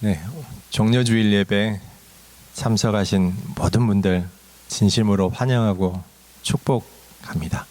네, 종려주일 예배 참석하신 모든 분들 진심으로 환영하고 축복합니다.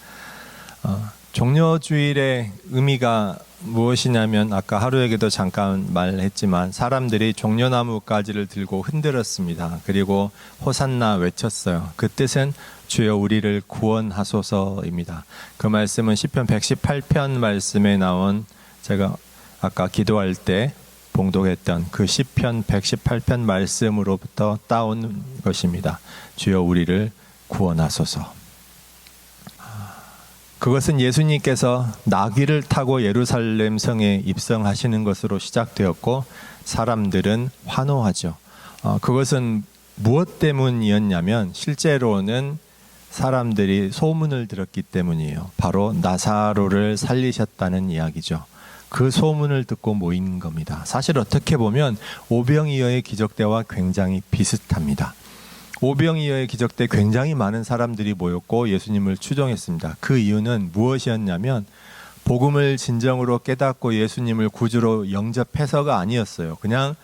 종려주일의 의미가 무엇이냐면 아까 하루에게도 잠깐 말했지만 사람들이 종려나무 가지를 들고 흔들었습니다. 그리고 호산나 외쳤어요. 그 뜻은 주여 우리를 구원하소서입니다. 그 말씀은 시편 118편 말씀에 나온 제가 아까 기도할 때 봉독했던 그 시편 118편 말씀으로부터 따온 것입니다. 주여 우리를 구원하소서. 그것은 예수님께서 나귀를 타고 예루살렘 성에 입성하시는 것으로 시작되었고 사람들은 환호하죠. 그것은 무엇 때문이었냐면 실제로는 사람들이 소문을 들었기 때문이에요. 바로 나사로를 살리셨다는 이야기죠. 그 소문을 듣고 모인 겁니다. 사실 어떻게 보면 오병이어의 기적 때와 굉장히 비슷합니다. 오병이어의 기적 때 굉장히 많은 사람들이 모였고 예수님을 추종했습니다. 그 이유는 무엇이었냐면 복음을 진정으로 깨닫고 예수님을 구주로 영접해서가 아니었어요. 그냥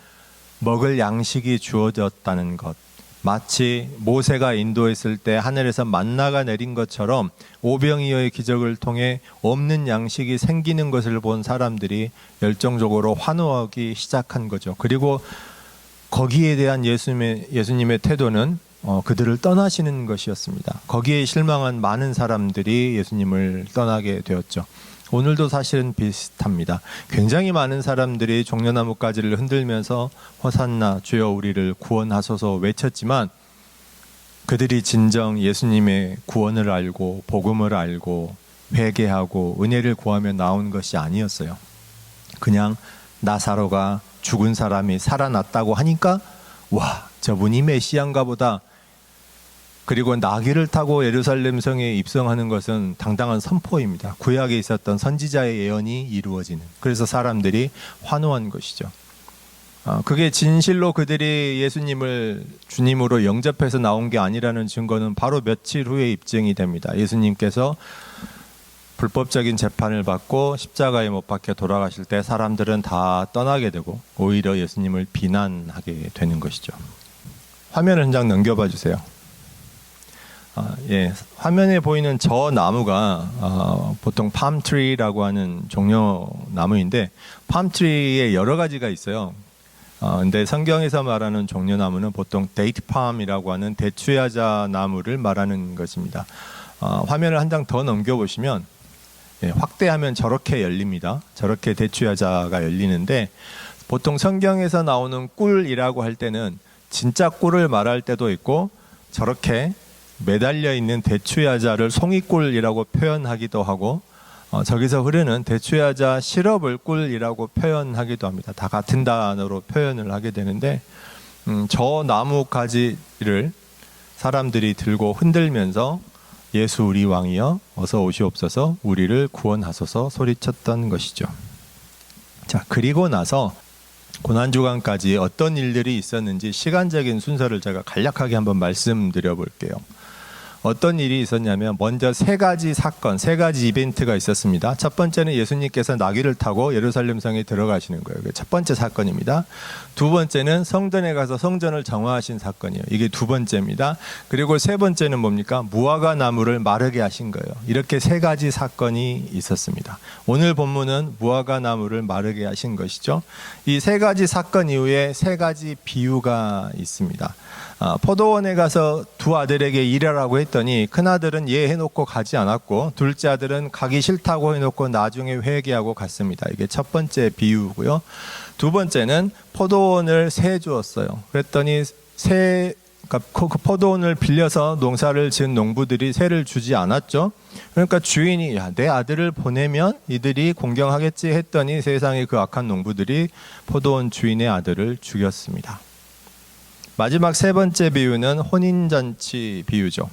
먹을 양식이 주어졌다는 것. 마치 모세가 인도했을 때 하늘에서 만나가 내린 것처럼 오병이어의 기적을 통해 없는 양식이 생기는 것을 본 사람들이 열정적으로 환호하기 시작한 거죠. 그리고 거기에 대한 예수님의 태도는 그들을 떠나시는 것이었습니다. 거기에 실망한 많은 사람들이 예수님을 떠나게 되었죠. 오늘도 사실은 비슷합니다. 굉장히 많은 사람들이 종려나무 가지를 흔들면서 호산나 주여 우리를 구원하소서 외쳤지만 그들이 진정 예수님의 구원을 알고 복음을 알고 회개하고 은혜를 구하며 나온 것이 아니었어요. 그냥 나사로가 죽은 사람이 살아났다고 하니까 와, 저분이 메시아인가 보다. 그리고 나귀를 타고 예루살렘 성에 입성하는 것은 당당한 선포입니다. 구약에 있었던 선지자의 예언이 이루어지는. 그래서 사람들이 환호한 것이죠. 그게 진실로 그들이 예수님을 주님으로 영접해서 나온 게 아니라는 증거는 바로 며칠 후에 입증이 됩니다. 예수님께서 불법적인 재판을 받고 십자가에 못 박혀 돌아가실 때 사람들은 다 떠나게 되고 오히려 예수님을 비난하게 되는 것이죠. 화면을 한 장 넘겨봐 주세요. 화면에 보이는 저 나무가 보통 팜트리라고 하는 종려 나무인데 팜트리에 여러 가지가 있어요. 근데 성경에서 말하는 종려나무는 보통 데이트팜이라고 하는 대추야자 나무를 말하는 것입니다. 화면을 한 장 더 넘겨보시면 확대하면 저렇게 열립니다. 저렇게 대추야자가 열리는데 보통 성경에서 나오는 꿀이라고 할 때는 진짜 꿀을 말할 때도 있고 저렇게 매달려 있는 대추야자를 송이꿀이라고 표현하기도 하고 저기서 흐르는 대추야자 시럽을 꿀이라고 표현하기도 합니다. 다 같은 단어로 표현을 하게 되는데 저 나무 가지를 사람들이 들고 흔들면서 예수 우리 왕이여 어서 오시옵소서 우리를 구원하소서 소리쳤던 것이죠. 자, 그리고 나서 고난주간까지 어떤 일들이 있었는지 시간적인 순서를 제가 간략하게 한번 말씀드려 볼게요. 어떤 일이 있었냐면 먼저 세 가지 사건, 세 가지 이벤트가 있었습니다. 첫 번째는 예수님께서 나귀를 타고 예루살렘 성에 들어가시는 거예요. 그게 첫 번째 사건입니다. 두 번째는 성전에 가서 성전을 정화하신 사건이에요. 이게 두 번째입니다. 그리고 세 번째는 뭡니까? 무화과 나무를 마르게 하신 거예요. 이렇게 세 가지 사건이 있었습니다. 오늘 본문은 무화과 나무를 마르게 하신 것이죠. 이 세 가지 사건 이후에 세 가지 비유가 있습니다. 포도원에 가서 두 아들에게 일하라고 했더니 큰아들은 예 해놓고 가지 않았고 둘째 아들은 가기 싫다고 해놓고 나중에 회개하고 갔습니다. 이게 첫 번째 비유고요. 두 번째는 포도원을 새 주었어요. 그랬더니 그 포도원을 빌려서 농사를 지은 농부들이 새를 주지 않았죠. 그러니까 주인이 내 아들을 보내면 이들이 공경하겠지 했더니 세상의 그 악한 농부들이 포도원 주인의 아들을 죽였습니다. 마지막 세 번째 비유는 혼인잔치 비유죠.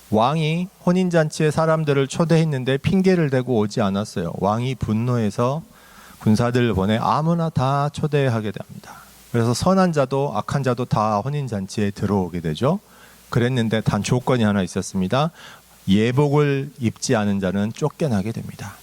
왕이 혼인잔치에 사람들을 초대했는데 핑계를 대고 오지 않았어요. 왕이 분노해서 군사들을 보내 아무나 다 초대하게 됩니다. 그래서 선한 자도 악한 자도 다 혼인잔치에 들어오게 되죠. 그랬는데 단 조건이 하나 있었습니다. 예복을 입지 않은 자는 쫓겨나게 됩니다.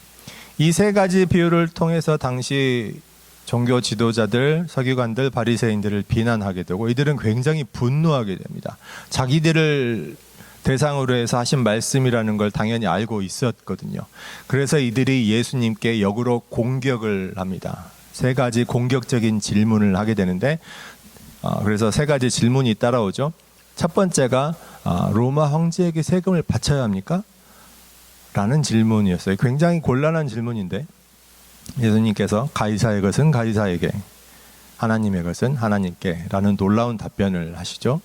이 세 가지 비유를 통해서 당시 종교 지도자들, 서기관들, 바리새인들을 비난하게 되고 이들은 굉장히 분노하게 됩니다. 자기들을 대상으로 해서 하신 말씀이라는 걸 당연히 알고 있었거든요. 그래서 이들이 예수님께 역으로 공격을 합니다. 세 가지 공격적인 질문을 하게 되는데 그래서 세 가지 질문이 따라오죠. 첫 번째가 로마 황제에게 세금을 바쳐야 합니까? 라는 질문이었어요. 굉장히 곤란한 질문인데 예수님께서 가이사의 것은 가이사에게, 하나님의 것은 하나님께 라는 놀라운 답변을 하시죠.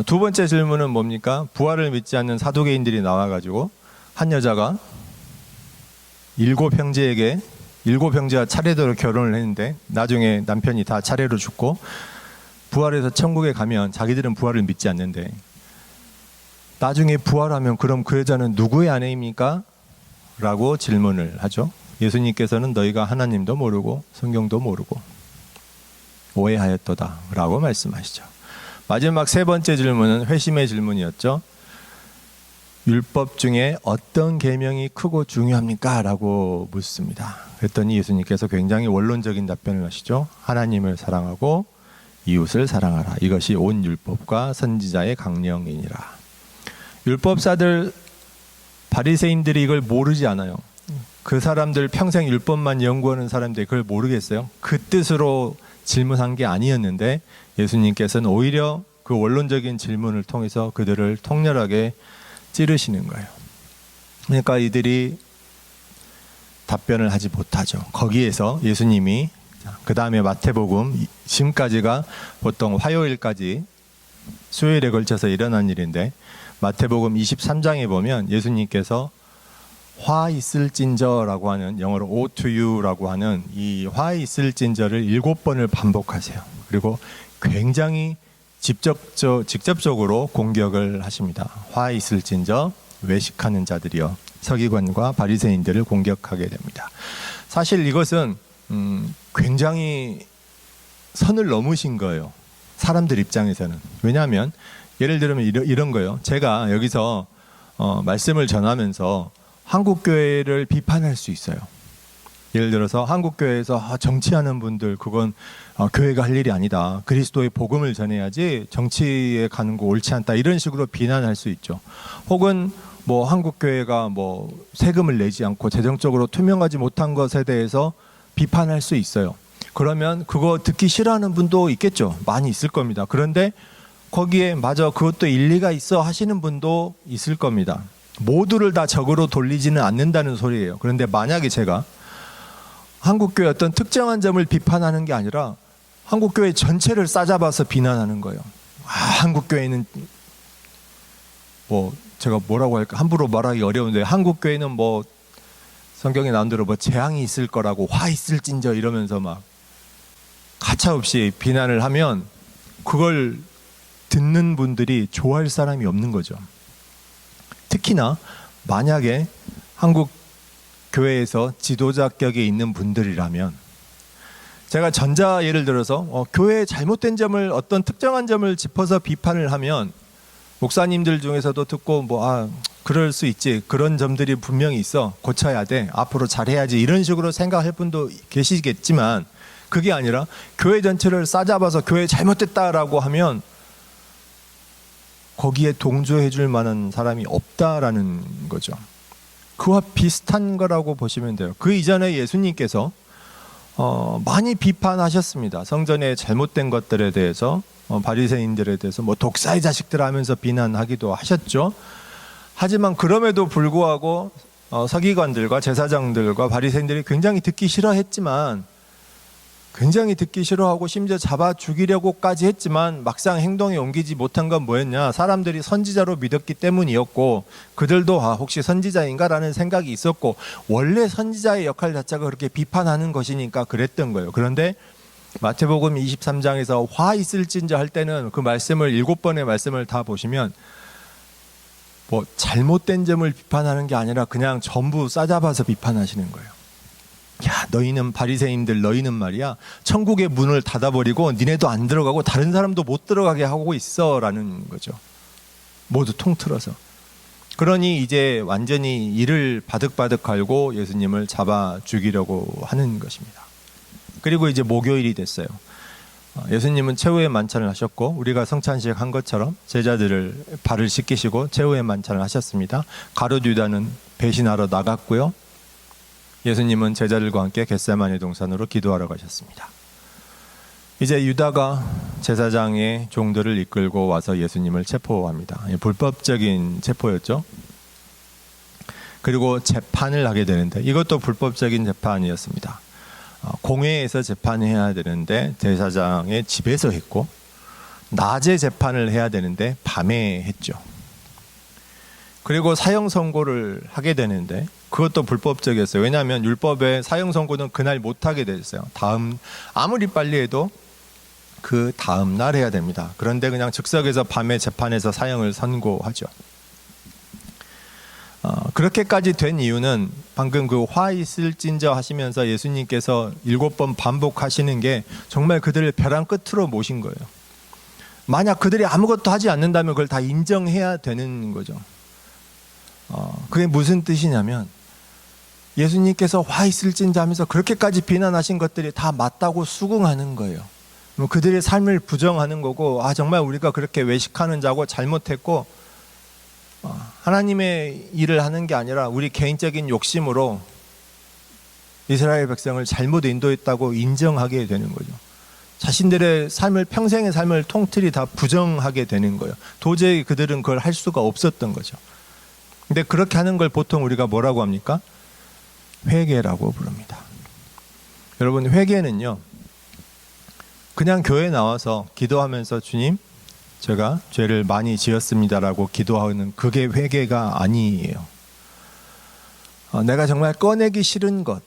두 번째 질문은 뭡니까? 부활을 믿지 않는 사두개인들이 나와가지고 한 여자가 7형제에게 7형제와 차례대로 결혼을 했는데 나중에 남편이 다 차례로 죽고 부활해서 천국에 가면 자기들은 부활을 믿지 않는데 나중에 부활하면 그럼 그 여자는 누구의 아내입니까? 라고 질문을 하죠. 예수님께서는 너희가 하나님도 모르고 성경도 모르고 오해하였도다 라고 말씀하시죠. 마지막 세 번째 질문은 회심의 질문이었죠. 율법 중에 어떤 계명이 크고 중요합니까? 라고 묻습니다. 그랬더니 예수님께서 굉장히 원론적인 답변을 하시죠. 하나님을 사랑하고 이웃을 사랑하라. 이것이 온 율법과 선지자의 강령이니라. 율법사들, 바리새인들이 이걸 모르지 않아요. 그 사람들 평생 율법만 연구하는 사람들이 그걸 모르겠어요? 그 뜻으로 질문한 게 아니었는데 예수님께서는 오히려 그 원론적인 질문을 통해서 그들을 통렬하게 찌르시는 거예요. 그러니까 이들이 답변을 하지 못하죠. 거기에서 예수님이 그 다음에 마태복음, 지금까지가 보통 화요일까지 수요일에 걸쳐서 일어난 일인데 마태복음 23장에 보면 예수님께서 화 있을진저라고 하는, 영어로 O to you라고 하는 이 화 있을진저를 7번을 반복하세요. 그리고 굉장히 직접적으로 공격을 하십니다. 화 있을진저 외식하는 자들이여, 서기관과 바리새인들을 공격하게 됩니다. 사실 이것은 굉장히 선을 넘으신 거예요. 사람들 입장에서는. 왜냐하면 예를 들면 이런 거예요. 제가 여기서 말씀을 전하면서 한국교회를 비판할 수 있어요. 예를 들어서 한국교회에서 정치하는 분들, 그건 교회가 할 일이 아니다. 그리스도의 복음을 전해야지 정치에 가는 거 옳지 않다. 이런 식으로 비난할 수 있죠. 혹은 뭐 한국교회가 뭐 세금을 내지 않고 재정적으로 투명하지 못한 것에 대해서 비판할 수 있어요. 그러면 그거 듣기 싫어하는 분도 있겠죠. 많이 있을 겁니다. 그런데 거기에 맞아, 그것도 일리가 있어 하시는 분도 있을 겁니다. 모두를 다 적으로 돌리지는 않는다는 소리예요. 그런데 만약에 제가 한국교회 어떤 특정한 점을 비판하는 게 아니라 한국교회 전체를 싸잡아서 비난하는 거예요. 한국교회는 뭐 제가 뭐라고 할까, 함부로 말하기 어려운데 한국교회는 뭐 성경에 나온 대로 뭐 재앙이 있을 거라고 화 있을진저 이러면서 막 가차없이 비난을 하면 그걸 듣는 분들이 좋아할 사람이 없는 거죠. 특히나 만약에 한국 교회에서 지도자격에 있는 분들이라면, 제가 전자 예를 들어서 교회의 잘못된 점을, 어떤 특정한 점을 짚어서 비판을 하면 목사님들 중에서도 듣고 그럴 수 있지, 그런 점들이 분명히 있어, 고쳐야 돼, 앞으로 잘해야지, 이런 식으로 생각할 분도 계시겠지만 그게 아니라 교회 전체를 싸잡아서 교회 잘못됐다라고 하면 거기에 동조해 줄 만한 사람이 없다라는 거죠. 그와 비슷한 거라고 보시면 돼요. 그 이전에 예수님께서 많이 비판하셨습니다. 성전의 잘못된 것들에 대해서, 바리새인들에 대해서 뭐 독사의 자식들 하면서 비난하기도 하셨죠. 하지만 그럼에도 불구하고 서기관들과 제사장들과 바리새인들이 굉장히 듣기 싫어했지만, 굉장히 듣기 싫어하고 심지어 잡아 죽이려고까지 했지만 막상 행동에 옮기지 못한 건 뭐였냐? 사람들이 선지자로 믿었기 때문이었고, 그들도 혹시 선지자인가? 라는 생각이 있었고, 원래 선지자의 역할 자체가 그렇게 비판하는 것이니까 그랬던 거예요. 그런데 마태복음 23장에서 화 있을진저 할 때는 그 말씀을 7번의 말씀을 다 보시면 뭐 잘못된 점을 비판하는 게 아니라 그냥 전부 싸잡아서 비판하시는 거예요. 야, 너희는 바리새인들, 너희는 말이야 천국의 문을 닫아버리고 니네도 안 들어가고 다른 사람도 못 들어가게 하고 있어 라는 거죠. 모두 통틀어서. 그러니 이제 완전히 이를 바득바득 갈고 예수님을 잡아 죽이려고 하는 것입니다. 그리고 이제 목요일이 됐어요. 예수님은 최후의 만찬을 하셨고 우리가 성찬식 한 것처럼 제자들을 발을 씻기시고 최후의 만찬을 하셨습니다. 가룟 유다는 배신하러 나갔고요. 예수님은 제자들과 함께 겟세마네 동산으로 기도하러 가셨습니다. 이제 유다가 제사장의 종들을 이끌고 와서 예수님을 체포합니다. 불법적인 체포였죠. 그리고 재판을 하게 되는데 이것도 불법적인 재판이었습니다. 공회에서 재판해야 되는데 제사장의 집에서 했고, 낮에 재판을 해야 되는데 밤에 했죠. 그리고 사형 선고를 하게 되는데 그것도 불법적이었어요. 왜냐하면 율법에 사형 선고는 그날 못 하게 됐어요. 아무리 빨리 해도 그 다음 날 해야 됩니다. 그런데 그냥 즉석에서 밤에 재판에서 사형을 선고하죠. 그렇게까지 된 이유는 방금 그 화 있을진저 하시면서 예수님께서 7번 반복하시는 게 정말 그들을 벼랑 끝으로 모신 거예요. 만약 그들이 아무것도 하지 않는다면 그걸 다 인정해야 되는 거죠. 그게 무슨 뜻이냐면 예수님께서 화 있을진저 하면서 그렇게까지 비난하신 것들이 다 맞다고 수긍하는 거예요. 그들의 삶을 부정하는 거고, 정말 우리가 그렇게 외식하는 자고 잘못했고 하나님의 일을 하는 게 아니라 우리 개인적인 욕심으로 이스라엘 백성을 잘못 인도했다고 인정하게 되는 거죠. 자신들의 삶을, 평생의 삶을 통틀이 다 부정하게 되는 거예요. 도저히 그들은 그걸 할 수가 없었던 거죠. 근데 그렇게 하는 걸 보통 우리가 뭐라고 합니까? 회개라고 부릅니다. 여러분, 회개는요, 그냥 교회에 나와서 기도하면서 주님, 제가 죄를 많이 지었습니다라고 기도하는 그게 회개가 아니에요. 내가 정말 꺼내기 싫은 것,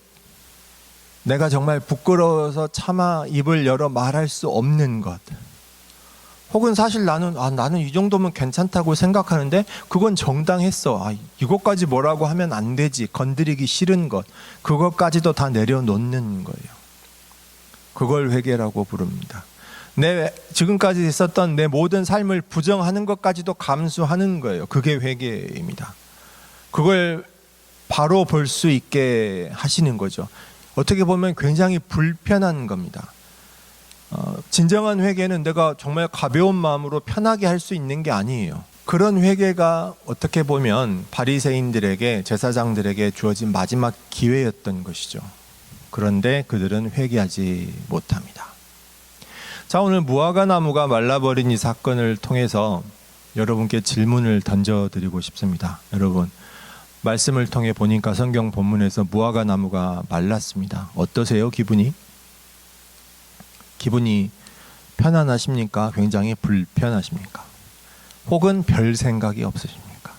내가 정말 부끄러워서 차마 입을 열어 말할 수 없는 것, 혹은 사실 나는 이 정도면 괜찮다고 생각하는데 그건 정당했어, 이것까지 뭐라고 하면 안 되지, 건드리기 싫은 것, 그것까지도 다 내려놓는 거예요. 그걸 회개라고 부릅니다. 지금까지 있었던 내 모든 삶을 부정하는 것까지도 감수하는 거예요. 그게 회개입니다. 그걸 바로 볼 수 있게 하시는 거죠. 어떻게 보면 굉장히 불편한 겁니다. 진정한 회개는 내가 정말 가벼운 마음으로 편하게 할 수 있는 게 아니에요. 그런 회개가 어떻게 보면 바리새인들에게, 제사장들에게 주어진 마지막 기회였던 것이죠. 그런데 그들은 회개하지 못합니다. 자, 오늘 무화과 나무가 말라버린 이 사건을 통해서 여러분께 질문을 던져드리고 싶습니다. 여러분, 말씀을 통해 보니까 성경 본문에서 무화과 나무가 말랐습니다. 어떠세요, 기분이? 기분이 편안하십니까? 굉장히 불편하십니까? 혹은 별 생각이 없으십니까?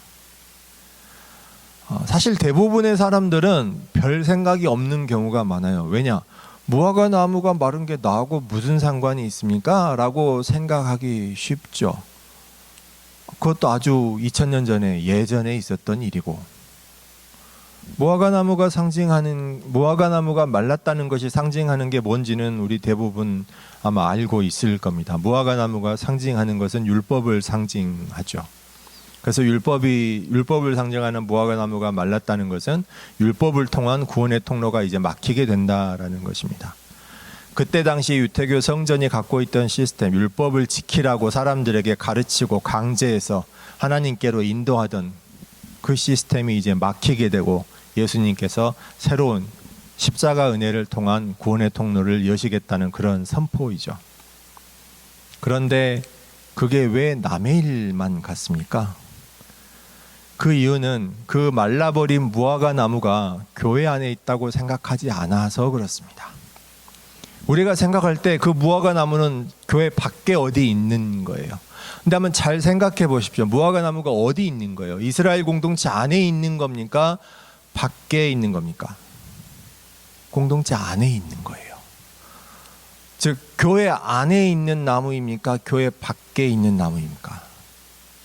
사실 대부분의 사람들은 별 생각이 없는 경우가 많아요. 왜냐? 무화과 나무가 마른 게 나하고 무슨 상관이 있습니까? 라고 생각하기 쉽죠. 그것도 아주 2000년 전에, 예전에 있었던 일이고, 무화과 나무가 말랐다는 것이 상징하는 게 뭔지는 우리 대부분 아마 알고 있을 겁니다. 무화과 나무가 상징하는 것은 율법을 상징하죠. 그래서 율법을 상징하는 무화과 나무가 말랐다는 것은 율법을 통한 구원의 통로가 이제 막히게 된다라는 것입니다. 그때 당시 유태교 성전이 갖고 있던 시스템, 율법을 지키라고 사람들에게 가르치고 강제해서 하나님께로 인도하던 그 시스템이 이제 막히게 되고 예수님께서 새로운 십자가 은혜를 통한 구원의 통로를 여시겠다는 그런 선포이죠. 그런데 그게 왜 남의 일만 같습니까? 그 이유는 그 말라버린 무화과 나무가 교회 안에 있다고 생각하지 않아서 그렇습니다. 우리가 생각할 때 그 무화과 나무는 교회 밖에 어디 있는 거예요. 근데 한번 잘 생각해 보십시오. 무화과 나무가 어디 있는 거예요? 이스라엘 공동체 안에 있는 겁니까? 밖에 있는 겁니까? 공동체 안에 있는 거예요. 즉, 교회 안에 있는 나무입니까? 교회 밖에 있는 나무입니까?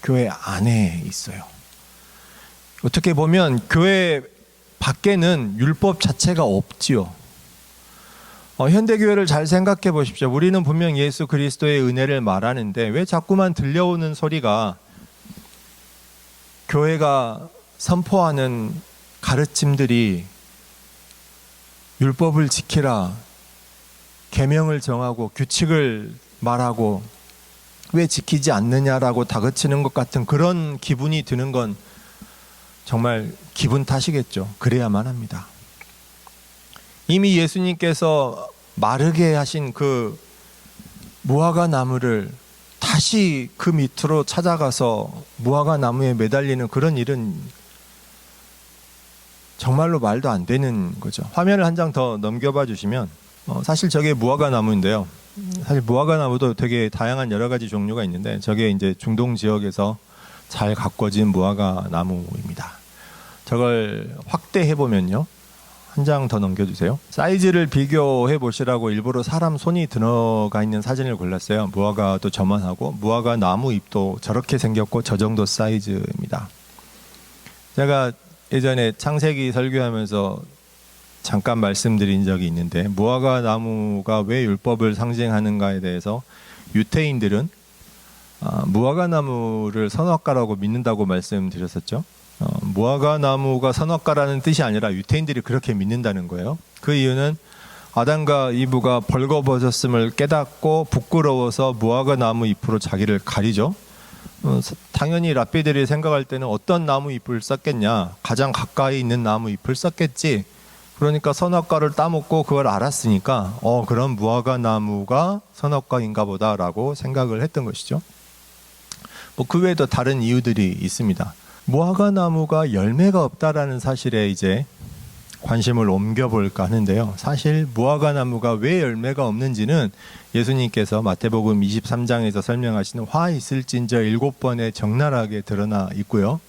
교회 안에 있어요. 어떻게 보면 교회 밖에는 율법 자체가 없지요. 현대교회를 잘 생각해 보십시오. 우리는 분명 예수 그리스도의 은혜를 말하는데 왜 자꾸만 들려오는 소리가 교회가 선포하는 가르침들이 율법을 지키라, 계명을 정하고 규칙을 말하고 왜 지키지 않느냐라고 다그치는 것 같은 그런 기분이 드는 건 정말 기분 탓이겠죠. 그래야만 합니다. 이미 예수님께서 마르게 하신 그 무화과 나무를 다시 그 밑으로 찾아가서 무화과 나무에 매달리는 그런 일은 정말로 말도 안 되는 거죠. 화면을 한 장 더 넘겨봐 주시면 사실 저게 무화과 나무인데요. 사실 무화과 나무도 되게 다양한 여러 가지 종류가 있는데 저게 이제 중동 지역에서 잘 가꿔진 무화과 나무입니다. 저걸 확대해 보면요. 한 장 더 넘겨주세요. 사이즈를 비교해 보시라고 일부러 사람 손이 들어가 있는 사진을 골랐어요. 무화과도 저만하고 무화과 나무 잎도 저렇게 생겼고 저 정도 사이즈입니다. 제가 예전에 창세기 설교하면서 잠깐 말씀드린 적이 있는데 무화과 나무가 왜 율법을 상징하는가에 대해서 유태인들은 무화과 나무를 선악과라고 믿는다고 말씀드렸었죠. 무화과 나무가 선악과라는 뜻이 아니라 유태인들이 그렇게 믿는다는 거예요. 그 이유는 아담과 이브가 벌거벗었음을 깨닫고 부끄러워서 무화과 나무 잎으로 자기를 가리죠. 당연히 랍비들이 생각할 때는 어떤 나무 잎을 썼겠냐, 가장 가까이 있는 나무 잎을 썼겠지. 그러니까 선악과를 따먹고 그걸 알았으니까 그런 무화과 나무가 선악과인가 보다라고 생각을 했던 것이죠. 그 외에도 다른 이유들이 있습니다. 무화과 나무가 열매가 없다라는 사실에 이제 관심을 옮겨볼까 하는데요. 사실 무화과 나무가 왜 열매가 없는지는 예수님께서 마태복음 23장에서 설명하시는 화 있을진저 7번에 적나라하게 드러나 있고요.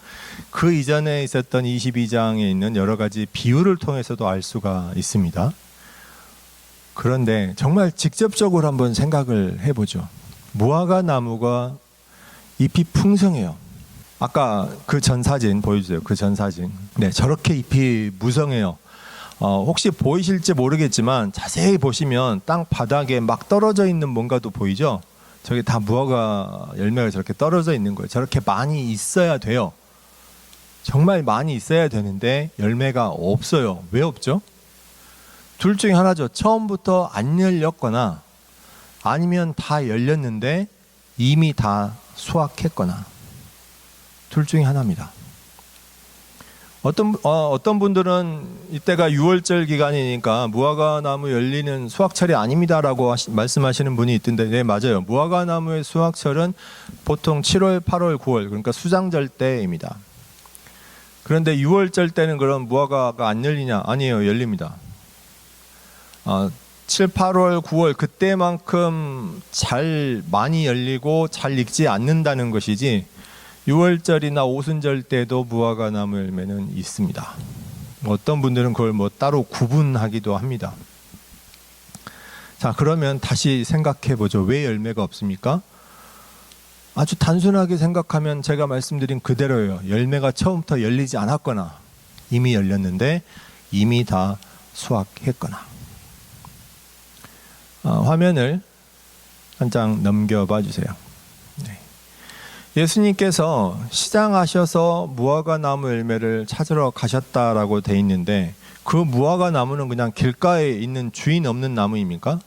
그 이전에 있었던 22장에 있는 여러 가지 비유를 통해서도 알 수가 있습니다. 그런데 정말 직접적으로 한번 생각을 해보죠. 무화과 나무가 잎이 풍성해요. 아까 그 전 사진 보여주세요. 그 전 사진. 네, 저렇게 잎이 무성해요. 혹시 보이실지 모르겠지만 자세히 보시면 땅 바닥에 막 떨어져 있는 뭔가도 보이죠? 저게 다 무화과 열매가 저렇게 떨어져 있는 거예요. 저렇게 많이 있어야 돼요. 정말 많이 있어야 되는데 열매가 없어요. 왜 없죠? 둘 중에 하나죠. 처음부터 안 열렸거나 아니면 다 열렸는데 이미 다 수확했거나 둘 중에 하나입니다. 어떤 분들은 이때가 6월절 기간이니까 무화과 나무 열리는 수확철이 아닙니다라고 말씀하시는 분이 있던데, 네, 맞아요. 무화과 나무의 수확철은 보통 7월, 8월, 9월, 그러니까 수장절 때입니다. 그런데 6월절 때는 그럼 무화과가 안 열리냐? 아니에요, 열립니다. 7, 8월, 9월 그때만큼 잘 많이 열리고 잘 익지 않는다는 것이지 6월절이나 오순절 때도 무화과 나무 열매는 있습니다. 어떤 분들은 그걸 따로 구분하기도 합니다. 자, 그러면 다시 생각해 보죠. 왜 열매가 없습니까? 아주 단순하게 생각하면 제가 말씀드린 그대로예요. 열매가 처음부터 열리지 않았거나 이미 열렸는데 이미 다 수확했거나. 화면을 한 장 넘겨봐 주세요. 네. 예수님께서 시장하셔서 무화과 나무 열매를 찾으러 가셨다라고 돼 있는데 그 무화과 나무는 그냥 길가에 있는 주인 없는 나무입니까?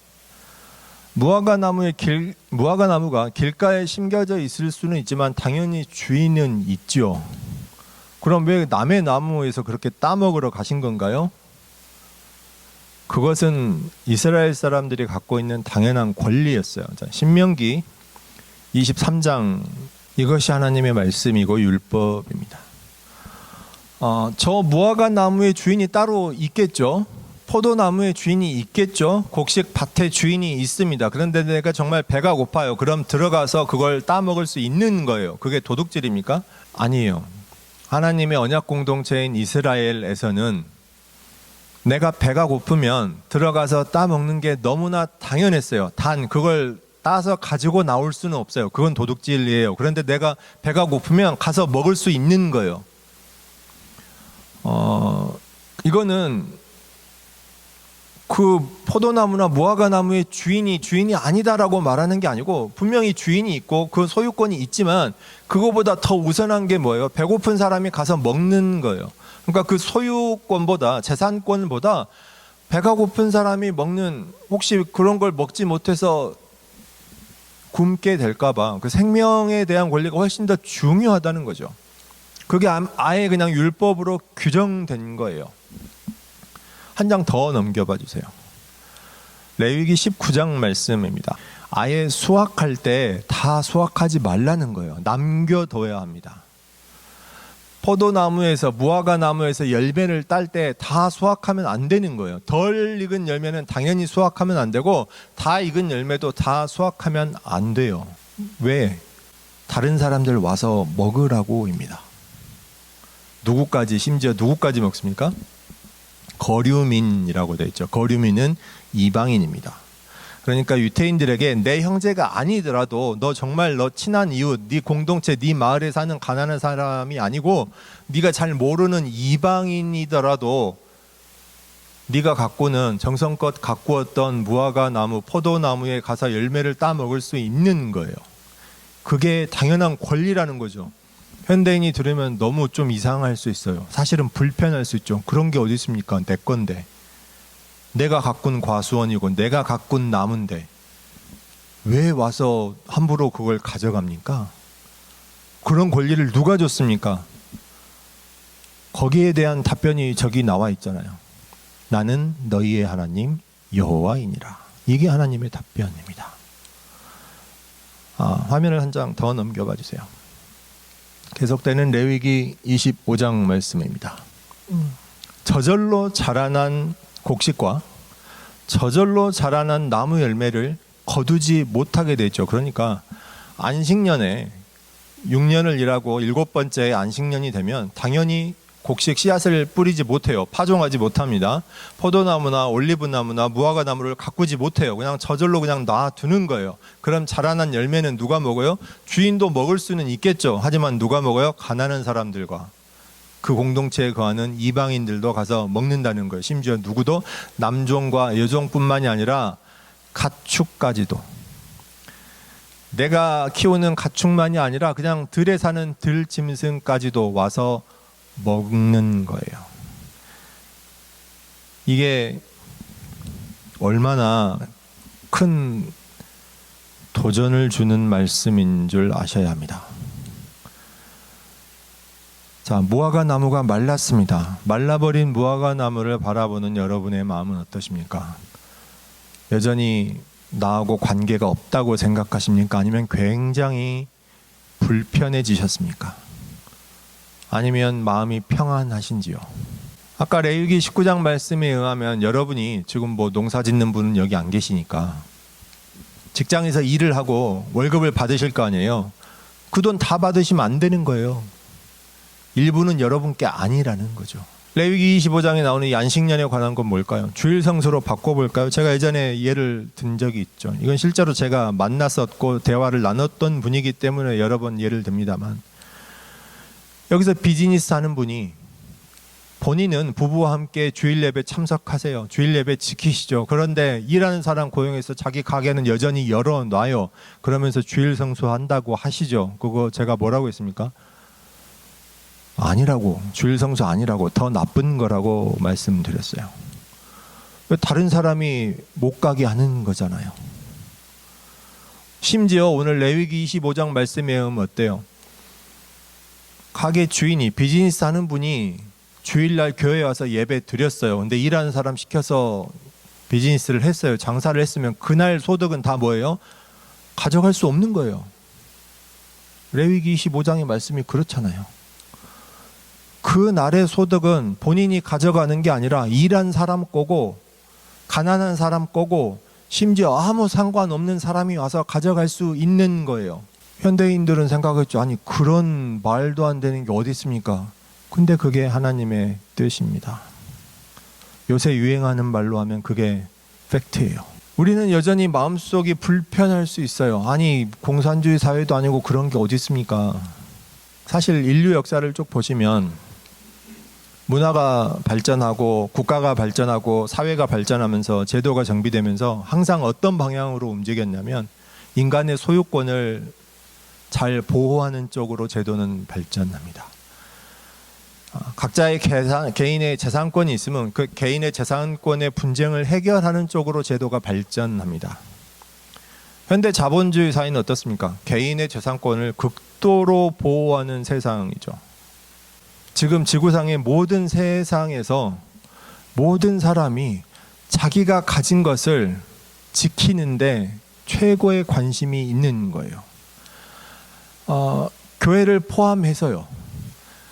무화과 나무가 길가에 심겨져 있을 수는 있지만 당연히 주인은 있죠. 그럼 왜 남의 나무에서 그렇게 따먹으러 가신 건가요? 그것은 이스라엘 사람들이 갖고 있는 당연한 권리였어요. 자, 신명기 23장, 이것이 하나님의 말씀이고 율법입니다. 저 무화과 나무의 주인이 따로 있겠죠. 포도나무의 주인이 있겠죠. 곡식 밭의 주인이 있습니다. 그런데 내가 정말 배가 고파요. 그럼 들어가서 그걸 따먹을 수 있는 거예요. 그게 도둑질입니까? 아니에요. 하나님의 언약 공동체인 이스라엘에서는 내가 배가 고프면 들어가서 따먹는 게 너무나 당연했어요. 단 그걸 따서 가지고 나올 수는 없어요. 그건 도둑질이에요. 그런데 내가 배가 고프면 가서 먹을 수 있는 거예요. 이거는 그 포도나무나 무화과 나무의 주인이 아니다라고 말하는 게 아니고 분명히 주인이 있고 그 소유권이 있지만 그거보다 더 우선한 게 뭐예요? 배고픈 사람이 가서 먹는 거예요. 그러니까 그 소유권보다 재산권보다 배가 고픈 사람이 먹는, 혹시 그런 걸 먹지 못해서 굶게 될까봐 그 생명에 대한 권리가 훨씬 더 중요하다는 거죠. 그게 아예 그냥 율법으로 규정된 거예요. 한 장 더 넘겨봐 주세요. 레위기 19장 말씀입니다. 아예 수확할 때 다 수확하지 말라는 거예요. 남겨둬야 합니다. 포도나무에서, 무화과 나무에서 열매를 딸 때 다 수확하면 안 되는 거예요. 덜 익은 열매는 당연히 수확하면 안 되고, 다 익은 열매도 다 수확하면 안 돼요. 왜? 다른 사람들 와서 먹으라고입니다. 누구까지, 심지어 누구까지 먹습니까? 거류민이라고 되어 있죠. 거류민은 이방인입니다. 그러니까 유태인들에게 내 형제가 아니더라도 너 정말 너 친한 이웃, 네 공동체, 네 마을에 사는 가난한 사람이 아니고 네가 잘 모르는 이방인이더라도 네가 가꾸는 정성껏 가꾸었던 무화과 나무, 포도나무에 가서 열매를 따 먹을 수 있는 거예요. 그게 당연한 권리라는 거죠. 현대인이 들으면 너무 좀 이상할 수 있어요. 사실은 불편할 수 있죠. 그런 게 어디 있습니까? 내 건데. 내가 가꾼 과수원이고 내가 가꾼 나무인데 왜 와서 함부로 그걸 가져갑니까? 그런 권리를 누가 줬습니까? 거기에 대한 답변이 저기 나와 있잖아요. 나는 너희의 하나님 여호와이니라. 이게 하나님의 답변입니다. 화면을 한 장 더 넘겨봐 주세요. 계속되는 레위기 25장 말씀입니다. 저절로 자라난 곡식과 저절로 자라난 나무 열매를 거두지 못하게 되죠. 그러니까 안식년에 6년을 일하고 7번째 안식년이 되면 당연히 곡식 씨앗을 뿌리지 못해요. 파종하지 못합니다. 포도나무나 올리브나무나 무화과나무를 가꾸지 못해요. 그냥 저절로 그냥 놔두는 거예요. 그럼 자라난 열매는 누가 먹어요? 주인도 먹을 수는 있겠죠. 하지만 누가 먹어요? 가난한 사람들과 그 공동체에 거하는 이방인들도 가서 먹는다는 거예요. 심지어 누구도 남종과 여종뿐만이 아니라 가축까지도. 내가 키우는 가축만이 아니라 그냥 들에 사는 들짐승까지도 와서 먹는 거예요. 이게 얼마나 큰 도전을 주는 말씀인 줄 아셔야 합니다. 자, 무화과 나무가 말랐습니다. 말라버린 무화과 나무를 바라보는 여러분의 마음은 어떠십니까? 여전히 나하고 관계가 없다고 생각하십니까? 아니면 굉장히 불편해지셨습니까? 아니면 마음이 평안하신지요? 아까 레위기 19장 말씀에 의하면 여러분이 지금 뭐 농사 짓는 분은 여기 안 계시니까 직장에서 일을 하고 월급을 받으실 거 아니에요. 그 돈 다 받으시면 안 되는 거예요. 일부는 여러분께 아니라는 거죠. 레위기 25장에 나오는 이 안식년에 관한 건 뭘까요? 주일 성수로 바꿔볼까요? 제가 예전에 예를 든 적이 있죠. 이건 실제로 제가 만났었고 대화를 나눴던 분이기 때문에 여러 번 예를 듭니다만, 여기서 비즈니스 하는 분이 본인은 부부와 함께 주일 예배 참석하세요. 주일 예배 지키시죠. 그런데 일하는 사람 고용해서 자기 가게는 여전히 열어놔요. 그러면서 주일 성수한다고 하시죠. 그거 제가 뭐라고 했습니까? 아니라고, 주일 성수 아니라고, 더 나쁜 거라고 말씀드렸어요. 다른 사람이 못 가게 하는 거잖아요. 심지어 오늘 레위기 25장 말씀에 의하면 어때요? 가게 주인이, 비즈니스 하는 분이 주일날 교회에 와서 예배 드렸어요. 근데 일하는 사람 시켜서 비즈니스를 했어요. 장사를 했으면 그날 소득은 다 뭐예요? 가져갈 수 없는 거예요. 레위기 25장의 말씀이 그렇잖아요. 그 날의 소득은 본인이 가져가는 게 아니라 일한 사람 거고 가난한 사람 거고 심지어 아무 상관없는 사람이 와서 가져갈 수 있는 거예요. 현대인들은 생각했죠. 아니 그런 말도 안 되는 게 어디 있습니까? 근데 그게 하나님의 뜻입니다. 요새 유행하는 말로 하면 그게 팩트예요. 우리는 여전히 마음속이 불편할 수 있어요. 아니 공산주의 사회도 아니고 그런 게 어디 있습니까? 사실 인류 역사를 쭉 보시면 문화가 발전하고 국가가 발전하고 사회가 발전하면서 제도가 정비되면서 항상 어떤 방향으로 움직였냐면 인간의 소유권을 잘 보호하는 쪽으로 제도는 발전합니다. 각자의 개인의 재산권이 있으면 그 개인의 재산권의 분쟁을 해결하는 쪽으로 제도가 발전합니다. 현대 자본주의 사회는 어떻습니까? 개인의 재산권을 극도로 보호하는 세상이죠. 지금 지구상의 모든 세상에서 모든 사람이 자기가 가진 것을 지키는데 최고의 관심이 있는 거예요. 교회를 포함해서요.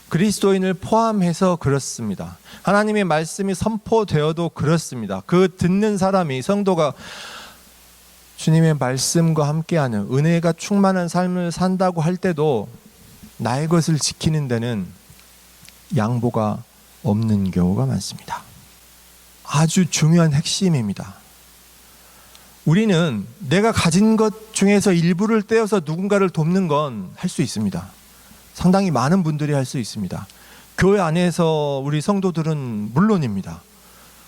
그리스도인을 포함해서 그렇습니다. 하나님의 말씀이 선포되어도 그렇습니다. 그 듣는 사람이, 성도가 주님의 말씀과 함께하는 은혜가 충만한 삶을 산다고 할 때도 나의 것을 지키는 데는 양보가 없는 경우가 많습니다. 아주 중요한 핵심입니다. 우리는 내가 가진 것 중에서 일부를 떼어서 누군가를 돕는 건 할 수 있습니다. 상당히 많은 분들이 할 수 있습니다. 교회 안에서 우리 성도들은 물론입니다.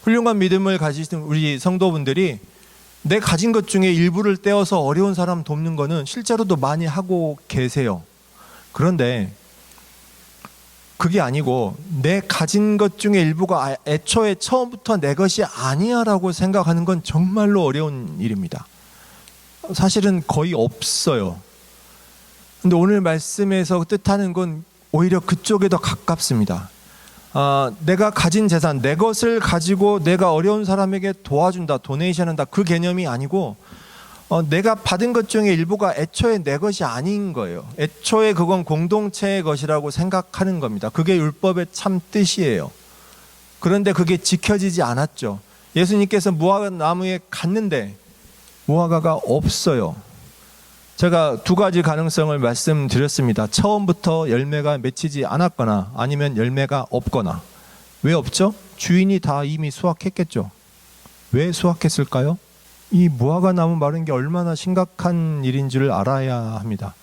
훌륭한 믿음을 가지신 우리 성도분들이 내 가진 것 중에 일부를 떼어서 어려운 사람 돕는 거는 실제로도 많이 하고 계세요. 그런데 그게 아니고 내 가진 것 중에 일부가 애초에 처음부터 내 것이 아니야라고 생각하는 건 정말로 어려운 일입니다. 사실은 거의 없어요. 근데 오늘 말씀에서 뜻하는 건 오히려 그쪽에 더 가깝습니다. 내가 가진 재산, 내 것을 가지고 내가 어려운 사람에게 도와준다, 도네이션한다, 그 개념이 아니고 내가 받은 것 중에 일부가 애초에 내 것이 아닌 거예요. 애초에 그건 공동체의 것이라고 생각하는 겁니다. 그게 율법의 참 뜻이에요. 그런데 그게 지켜지지 않았죠. 예수님께서 무화과 나무에 갔는데 무화과가 없어요. 제가 두 가지 가능성을 말씀드렸습니다. 처음부터 열매가 맺히지 않았거나 아니면 열매가 없거나. 왜 없죠? 주인이 다 이미 수확했겠죠. 왜 수확했을까요? 이 무화과 나무 마른 게 얼마나 심각한 일인 줄 알아야 합니다.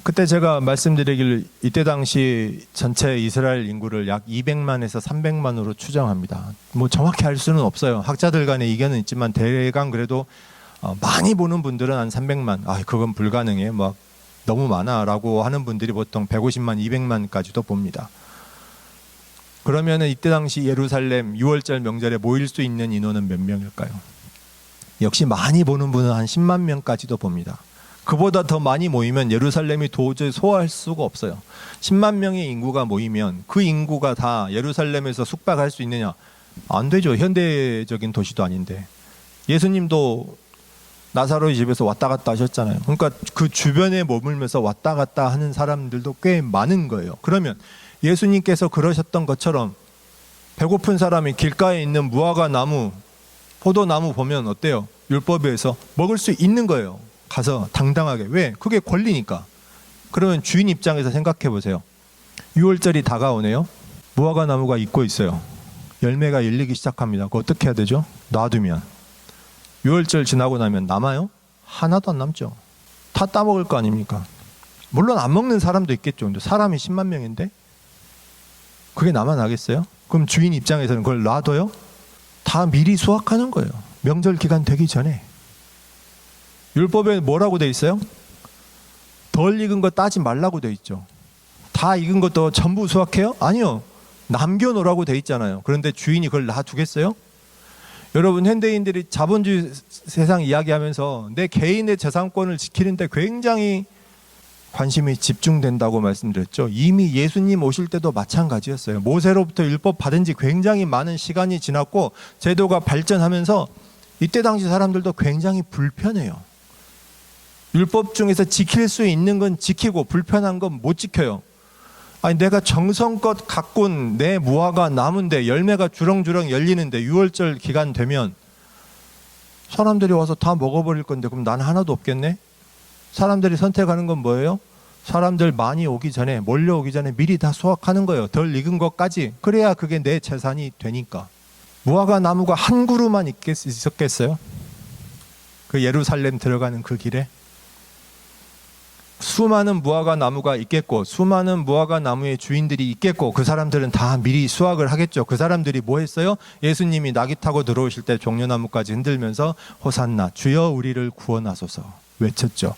그때 제가 말씀드리길 이때 당시 전체 이스라엘 인구를 약 200만에서 300만으로 추정합니다. 뭐 정확히 알 수는 없어요. 학자들 간의 의견은 있지만 대강 그래도 많이 보는 분들은 한 300만, 그건 불가능해, 막 너무 많아라고 하는 분들이 보통 150만, 200만까지도 봅니다. 그러면은 이때 당시 예루살렘 6월절 명절에 모일 수 있는 인원은 몇 명일까요? 역시 많이 보는 분은 한 10만 명까지도 봅니다. 그보다 더 많이 모이면 예루살렘이 도저히 소화할 수가 없어요. 10만 명의 인구가 모이면 그 인구가 다 예루살렘에서 숙박할 수 있느냐? 안 되죠. 현대적인 도시도 아닌데. 예수님도 나사로의 집에서 왔다 갔다 하셨잖아요. 그러니까 그 주변에 머물면서 왔다 갔다 하는 사람들도 꽤 많은 거예요. 그러면 예수님께서 그러셨던 것처럼 배고픈 사람이 길가에 있는 무화과 나무, 포도나무 보면 어때요? 율법에서 먹을 수 있는 거예요. 가서 당당하게. 왜? 그게 권리니까. 그러면 주인 입장에서 생각해 보세요. 6월절이 다가오네요. 무화과 나무가 익고 있어요. 열매가 열리기 시작합니다. 그거 어떻게 해야 되죠? 놔두면. 6월절 지나고 나면 남아요? 하나도 안 남죠. 다 따먹을 거 아닙니까? 물론 안 먹는 사람도 있겠죠. 근데 사람이 10만 명인데 그게 남아나겠어요? 그럼 주인 입장에서는 그걸 놔둬요? 다 미리 수확하는 거예요. 명절 기간 되기 전에. 율법에 뭐라고 돼 있어요? 덜 익은 거 따지 말라고 돼 있죠. 다 익은 것도 전부 수확해요? 아니요. 남겨놓으라고 돼 있잖아요. 그런데 주인이 그걸 놔두겠어요? 여러분, 현대인들이 자본주의 세상 이야기하면서 내 개인의 재산권을 지키는데 굉장히 관심이 집중된다고 말씀드렸죠. 이미 예수님 오실 때도 마찬가지였어요. 모세로부터 율법 받은 지 굉장히 많은 시간이 지났고 제도가 발전하면서 이때 당시 사람들도 굉장히 불편해요. 율법 중에서 지킬 수 있는 건 지키고 불편한 건 못 지켜요. 아니, 내가 정성껏 가꾼 내 무화과 나무인데 열매가 주렁주렁 열리는데 6월절 기간 되면 사람들이 와서 다 먹어버릴 건데 그럼 난 하나도 없겠네? 사람들이 선택하는 건 뭐예요? 사람들 많이 오기 전에, 몰려오기 전에 미리 다 수확하는 거예요. 덜 익은 것까지. 그래야 그게 내 재산이 되니까. 무화과 나무가 한 그루만 있었겠어요? 그 예루살렘 들어가는 그 길에? 수많은 무화과 나무가 있겠고 수많은 무화과 나무의 주인들이 있겠고 그 사람들은 다 미리 수확을 하겠죠. 그 사람들이 뭐 했어요? 예수님이 낙이 타고 들어오실 때 종려나무까지 흔들면서 호산나 주여 우리를 구원하소서 외쳤죠.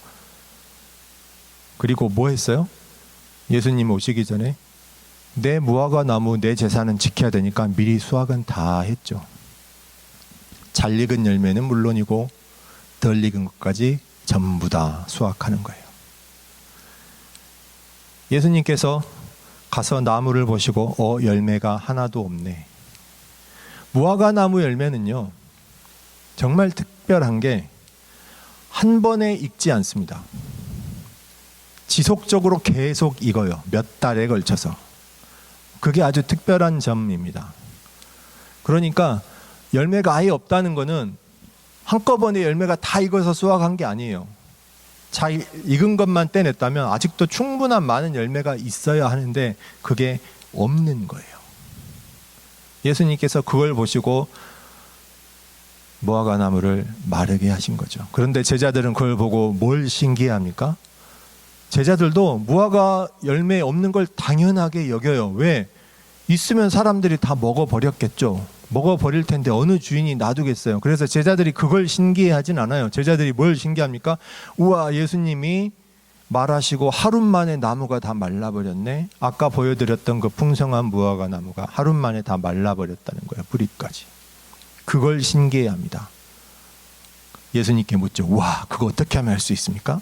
그리고 뭐 했어요? 예수님 오시기 전에 내 무화과 나무, 내 재산은 지켜야 되니까 미리 수확은 다 했죠. 잘 익은 열매는 물론이고 덜 익은 것까지 전부 다 수확하는 거예요. 예수님께서 가서 나무를 보시고 열매가 하나도 없네. 무화과 나무 열매는요, 정말 특별한 게 한 번에 익지 않습니다. 지속적으로 계속 익어요. 몇 달에 걸쳐서. 그게 아주 특별한 점입니다. 그러니까 열매가 아예 없다는 것은 한꺼번에 열매가 다 익어서 수확한 게 아니에요. 잘 익은 것만 떼냈다면 아직도 충분한 많은 열매가 있어야 하는데 그게 없는 거예요. 예수님께서 그걸 보시고 무화과 나무를 마르게 하신 거죠. 그런데 제자들은 그걸 보고 뭘 신기해합니까? 제자들도 무화과 열매 없는 걸 당연하게 여겨요. 왜? 있으면 사람들이 다 먹어버렸겠죠. 먹어버릴 텐데 어느 주인이 놔두겠어요. 그래서 제자들이 그걸 신기해하진 않아요. 제자들이 뭘 신기합니까? 우와, 예수님이 말하시고 하루 만에 나무가 다 말라버렸네. 아까 보여드렸던 그 풍성한 무화과 나무가 하루 만에 다 말라버렸다는 거예요. 뿌리까지. 그걸 신기해합니다. 예수님께 묻죠. 와, 그거 어떻게 하면 할 수 있습니까?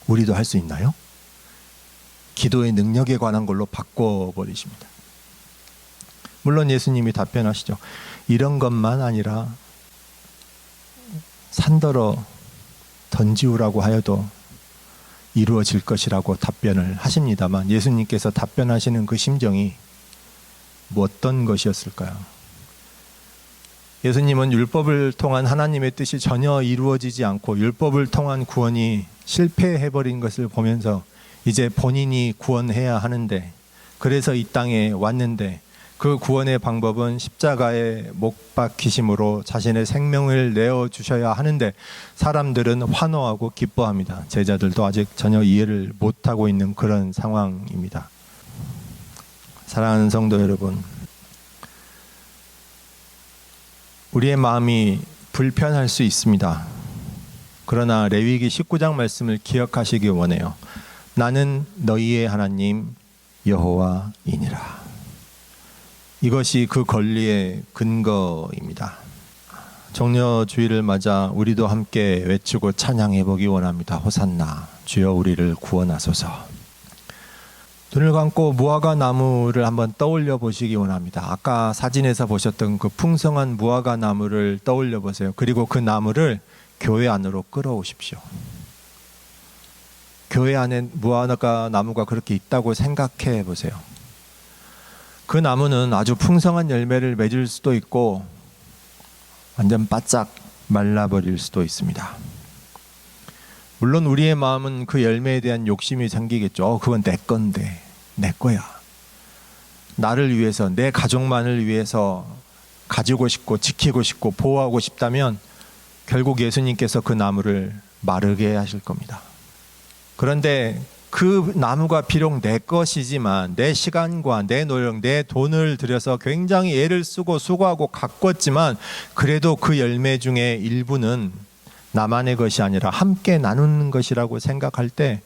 우리도 할 수 있나요? 기도의 능력에 관한 걸로 바꿔버리십니다. 물론 예수님이 답변하시죠. 이런 것만 아니라 산더러 던지우라고 하여도 이루어질 것이라고 답변을 하십니다만, 예수님께서 답변하시는 그 심정이 어떤 것이었을까요? 예수님은 율법을 통한 하나님의 뜻이 전혀 이루어지지 않고 율법을 통한 구원이 실패해버린 것을 보면서 이제 본인이 구원해야 하는데, 그래서 이 땅에 왔는데 그 구원의 방법은 십자가에 못 박히심으로 자신의 생명을 내어주셔야 하는데 사람들은 환호하고 기뻐합니다. 제자들도 아직 전혀 이해를 못하고 있는 그런 상황입니다. 사랑하는 성도 여러분, 우리의 마음이 불편할 수 있습니다. 그러나 레위기 19장 말씀을 기억하시기 원해요. 나는 너희의 하나님 여호와이니라. 이것이 그 권리의 근거입니다. 정려주의를 맞아 우리도 함께 외치고 찬양해 보기 원합니다. 호산나, 주여 우리를 구원하소서. 눈을 감고 무화과 나무를 한번 떠올려 보시기 원합니다. 아까 사진에서 보셨던 그 풍성한 무화과 나무를 떠올려 보세요. 그리고 그 나무를 교회 안으로 끌어오십시오. 교회 안에 무화과 나무가 그렇게 있다고 생각해 보세요. 그 나무는 아주 풍성한 열매를 맺을 수도 있고 완전 바짝 말라버릴 수도 있습니다. 물론 우리의 마음은 그 열매에 대한 욕심이 생기겠죠. 그건 내 건데, 내 거야. 나를 위해서, 내 가족만을 위해서 가지고 싶고 지키고 싶고 보호하고 싶다면 결국 예수님께서 그 나무를 마르게 하실 겁니다. 그런데 그 나무가 비록 내 것이지만 내 시간과 내 노력, 내 돈을 들여서 굉장히 애를 쓰고 수고하고 가꿨지만 그래도 그 열매 중에 일부는 나만의 것이 아니라 함께 나누는 것이라고 생각할 때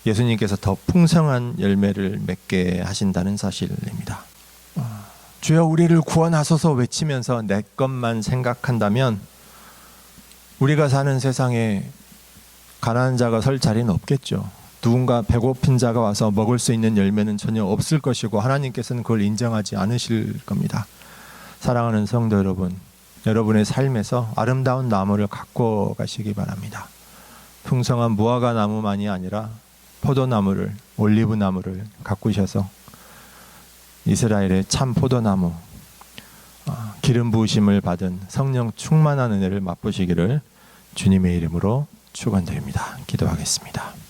예수님께서 더 풍성한 열매를 맺게 하신다는 사실입니다. 주여 우리를 구원하소서 외치면서 내 것만 생각한다면 우리가 사는 세상에 가난한 자가 설 자리는 없겠죠. 누군가 배고픈 자가 와서 먹을 수 있는 열매는 전혀 없을 것이고 하나님께서는 그걸 인정하지 않으실 겁니다. 사랑하는 성도 여러분, 여러분의 삶에서 아름다운 나무를 갖고 가시기 바랍니다. 풍성한 무화과 나무만이 아니라 포도나무를, 올리브나무를 가꾸셔서 이스라엘의 참 포도나무, 기름 부으심을 받은 성령 충만한 은혜를 맛보시기를 주님의 이름으로 축원드립니다. 기도하겠습니다.